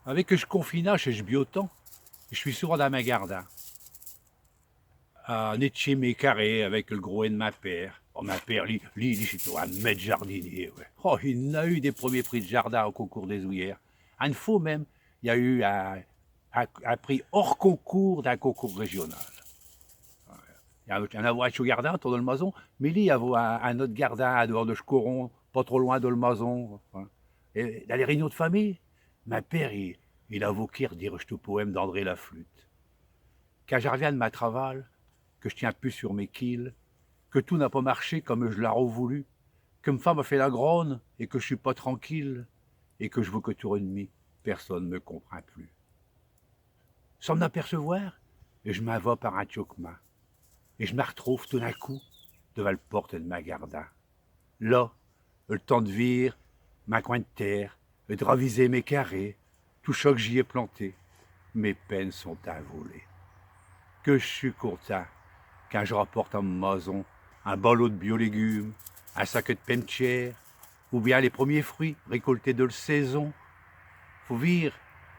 Avec que je confina chez je biotan, je suis souvent dans ma garde, à Netché mes carrés avec le gros de ma père. Oh, ma père, lui, c'est un maître jardinier, ouais. Oh, il n'a eu des premiers prix de jardin au concours des Ouillères. Une fois même, il y a eu un prix hors concours d'un concours régional. Il y a un avocat au gardin, autour de le maison, mais il y a un autre gardin à dehors de Checoron, pas trop loin de le maison. Et dans les réunions de famille, ma père, il a voqué dire ce poème d'André Laflûte. Quand je reviens de ma travail, que je tiens plus sur mes quilles, que tout n'a pas marché comme je l'aurais voulu, que ma femme a fait la grogne et que je suis pas tranquille, et que je veux que tout ennemi, personne ne me comprend plus. Sans m'apercevoir, je m'en vais par un tchokma, et je me retrouve tout d'un coup devant le porte de ma garda. Là, le temps de vire, ma coin de terre, de raviser mes carrés, tout choc j'y ai planté, mes peines sont à voler. Que je suis content quand je rapporte à ma maison un ballot de biolégumes, un sac de pemtière, ou bien les premiers fruits récoltés de la saison. Faut vire,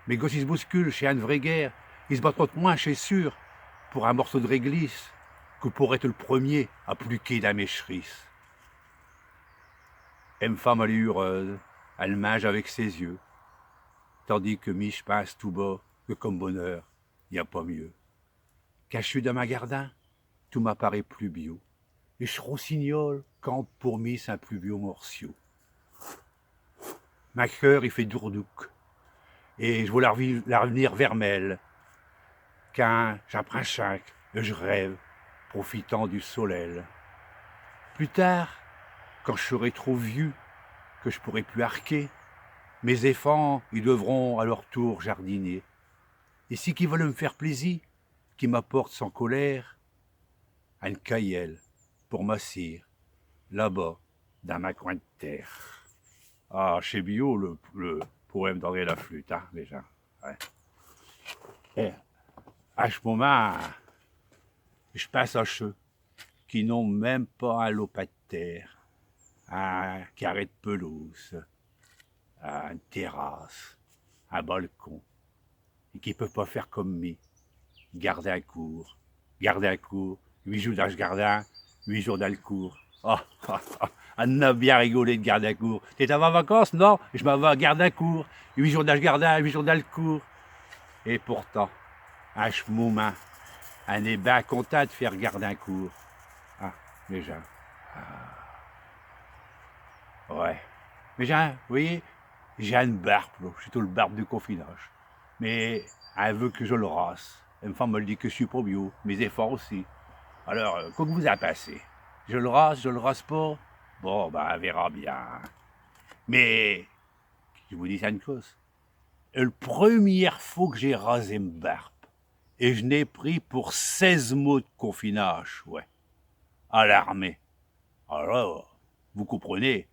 mes gosses ils se bousculent chez une vraie guerre, ils se battent contre moi, c'est sûr, pour un morceau de réglisse, que pour être le premier à pluquer d'un mécherisse. M femme elle est heureuse, elle mange avec ses yeux, tandis que Mich passe tout bas, que comme bonheur, y a pas mieux. Quand je suis dans ma gardin, tout m'apparaît plus bio, et je rossignole quand pour mi c'est un plus bio morceau. Ma cœur il fait dourdouk, et je vois l'avenir vermel, quand j'apprends chaque, je rêve, profitant du soleil. Plus tard, quand je serai trop vieux, que je pourrai plus arquer, mes enfants, ils devront à leur tour jardiner. Et si qui veulent me faire plaisir, qui m'apportent sans colère, un caillel pour m'assir, là-bas, dans ma coin de terre. Ah, chez Bio, le poème d'André Laflûte, hein, déjà. Ouais. Et à ce moment, je passe à ceux qui n'ont même pas un lopin de terre, un carré de pelouse, une terrasse, un balcon, et qui ne peuvent pas faire comme moi, garder un cours, 8 jours dans ce jardin, 8 jours dans le cours. Oh, oh, oh, on a bien rigolé de garder un cours. T'es en vacances? Non, je m'en vais garder un cours. 8 jours dans le jardin, 8 jours dans le cours. Et pourtant, à ce moment, on est bien content de faire garder un cours. Ah, déjà. Ouais. Mais vous voyez, j'ai une barbe, là. Je suis tout le barbe du confinage. Mais elle veut que je le rase. Une femme me dit que je suis pas bio, mes efforts aussi. Alors, quoi que vous a passé? Je le rase pas? Bon, ben, on verra bien. Mais, je vous dis ça une chose. La première fois que j'ai rasé ma barbe, et je n'ai pris pour 16 mots de confinage, ouais, à l'armée. Alors, vous comprenez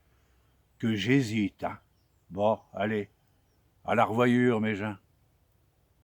que j'hésite, hein. Bon, allez, à la revoyure, mes gens.